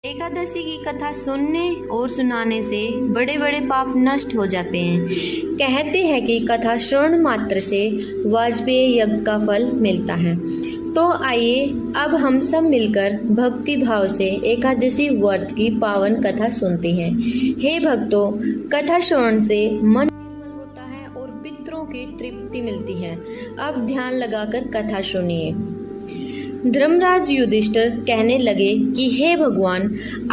एकादशी की कथा सुनने और सुनाने से बड़े बड़े पाप नष्ट हो जाते हैं। कहते हैं कि कथा श्रवण मात्र से वाजपेय यज्ञ का फल मिलता है। तो आइए अब हम सब मिलकर भक्ति भाव से एकादशी व्रत की पावन कथा सुनते हैं। हे भक्तों, कथा श्रवण से मन निर्मल होता है और पितरों की तृप्ति मिलती है। अब ध्यान लगाकर कथा सुनिए। धर्मराज युधिष्ठिर कहने लगे कि हे भगवान,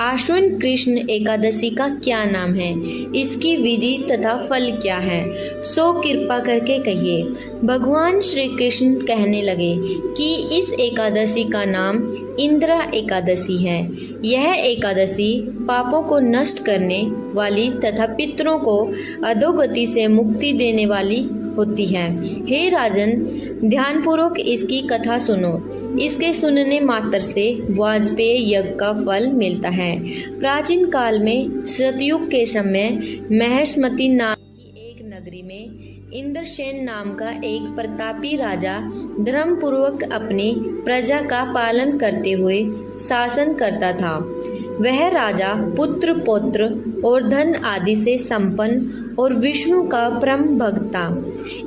आश्विन कृष्ण एकादशी का क्या नाम है, इसकी विधि तथा फल क्या है, सो कृपा करके कहिए। भगवान श्री कृष्ण कहने लगे कि इस एकादशी का नाम इंद्रा एकादशी है। यह एकादशी पापों को नष्ट करने वाली तथा पितरों को अधोगति से मुक्ति देने वाली होती है। हे राजन, ध्यानपूर्वक इसकी कथा सुनो। इसके सुनने मात्र से वाजपेय यज्ञ का फल मिलता है। प्राचीन काल में सतयुग के समय महेशमती नाम की एक नगरी में इंद्रसेन नाम का एक प्रतापी राजा धर्मपूर्वक अपनी प्रजा का पालन करते हुए शासन करता था। वह राजा पुत्र पौत्र और धन आदि से संपन्न और विष्णु का परम भक्त था।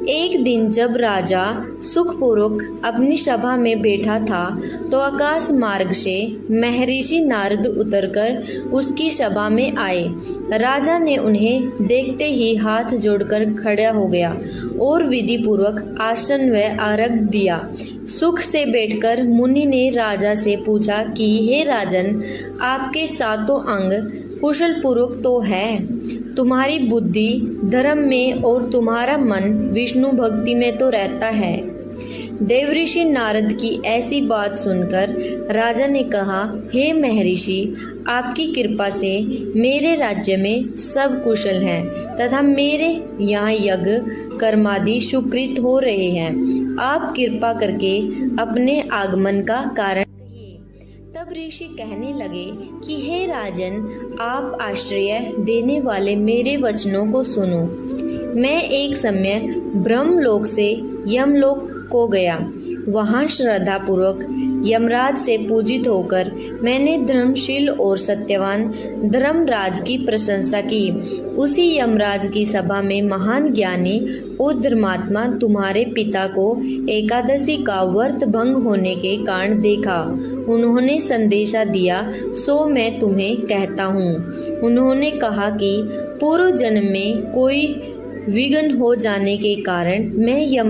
एक दिन जब राजा सुखपूर्वक अपनी सभा में बैठा था तो आकाश मार्ग से महर्षि नारद उतरकर उसकी सभा में आए। राजा ने उन्हें देखते ही हाथ जोड़कर खड़ा हो गया और विधि पूर्वक आसन व अर्घ्य दिया। सुख से बैठकर मुनि ने राजा से पूछा कि हे राजन, आपके सातों अंग कुशल पूर्वक तो है, तुम्हारी बुद्धि धर्म में और तुम्हारा मन विष्णु भक्ति में तो रहता है। देवऋषि नारद की ऐसी बात सुनकर राजा ने कहा, हे महर्षि, आपकी कृपा से मेरे राज्य में सब कुशल हैं तथा मेरे यहाँ यज्ञ कर्मादि सुकृत हो रहे हैं। आप कृपा करके अपने आगमन का कारण कहिए। तब ऋषि कहने लगे कि हे राजन, आप आश्रय देने वाले मेरे वचनों को सुनो। मैं एक समय ब्रह्मलोक से यमलोक को गया। वहाँ श्रद्धा पूर्वक यमराज से पूजित होकर मैंने धर्मशील और सत्यवान धर्मराज की प्रशंसा की। उसी यमराज की सभा में महान ज्ञानी और धर्मात्मा तुम्हारे पिता को एकादशी का व्रत भंग होने के कारण देखा। उन्होंने संदेशा दिया, सो मैं तुम्हें कहता हूँ। उन्होंने कहा कि पूर्व जन्म में कोई विघ्न हो जाने के कारण मैं यम